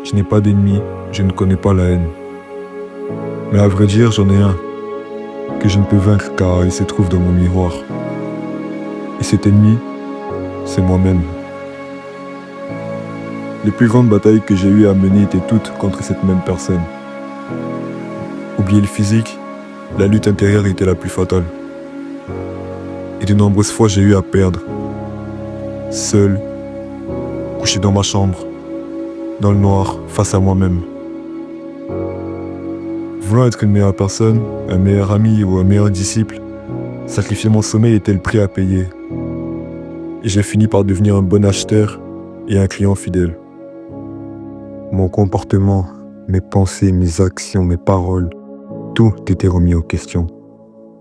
Je n'ai pas d'ennemi, je ne connais pas la haine. Mais à vrai dire, j'en ai un, que je ne peux vaincre car il se trouve dans mon miroir. Et cet ennemi, c'est moi-même. Les plus grandes batailles que j'ai eu à mener étaient toutes contre cette même personne. Oubliez le physique, la lutte intérieure était la plus fatale. Et de nombreuses fois j'ai eu à perdre. Seul, couché dans ma chambre, dans le noir, face à moi-même. Voulant être une meilleure personne, un meilleur ami ou un meilleur disciple, sacrifier mon sommeil était le prix à payer. Et j'ai fini par devenir un bon acheteur et un client fidèle. Mon comportement, mes pensées, mes actions, mes paroles, tout était remis en question.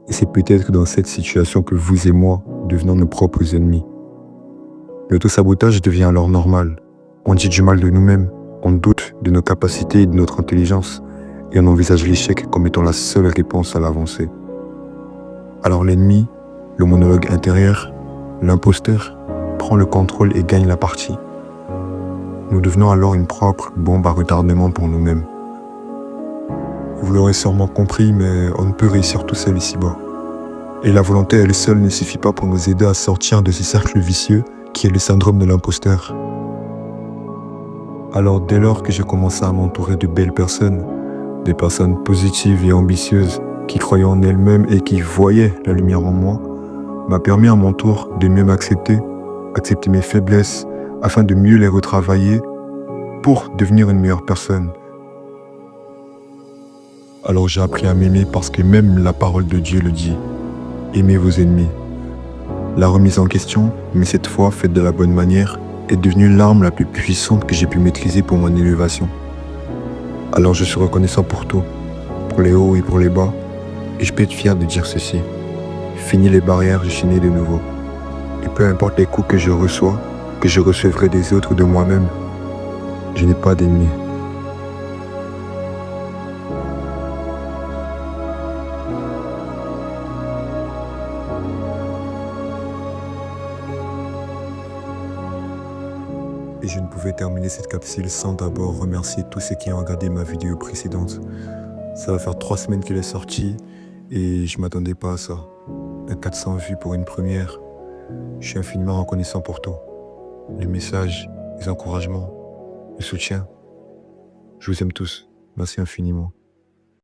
Et c'est peut-être dans cette situation que vous et moi devenons nos propres ennemis. L'autosabotage devient alors normal. On dit du mal de nous-mêmes, on doute de nos capacités et de notre intelligence, et on envisage l'échec comme étant la seule réponse à l'avancée. Alors l'ennemi, le monologue intérieur, l'imposteur, prend le contrôle et gagne la partie. Nous devenons alors une propre bombe à retardement pour nous-mêmes. Vous l'aurez sûrement compris, mais on ne peut réussir tout seul ici-bas. Et la volonté elle seule ne suffit pas pour nous aider à sortir de ce cercle vicieux qui est le syndrome de l'imposteur. Alors dès lors que j'ai commencé à m'entourer de belles personnes, des personnes positives et ambitieuses, qui croyaient en elles-mêmes et qui voyaient la lumière en moi, m'a permis à mon tour de mieux m'accepter, accepter mes faiblesses, afin de mieux les retravailler pour devenir une meilleure personne. Alors j'ai appris à m'aimer parce que même la parole de Dieu le dit. Aimez vos ennemis. La remise en question, mais cette fois faite de la bonne manière, est devenue l'arme la plus puissante que j'ai pu maîtriser pour mon élévation. Alors je suis reconnaissant pour tout, pour les hauts et pour les bas, et je peux être fier de dire ceci. Fini les barrières, je suis né de nouveau. Et peu importe les coups que je reçois, que je recevrai des autres ou de moi-même, je n'ai pas d'ennemis. Et je ne pouvais terminer cette capsule sans d'abord remercier tous ceux qui ont regardé ma vidéo précédente. Ça va faire 3 semaines qu'elle est sortie et je m'attendais pas à ça. 400 vues pour une première. Je suis infiniment reconnaissant pour tout. Les messages, les encouragements, le soutien. Je vous aime tous. Merci infiniment.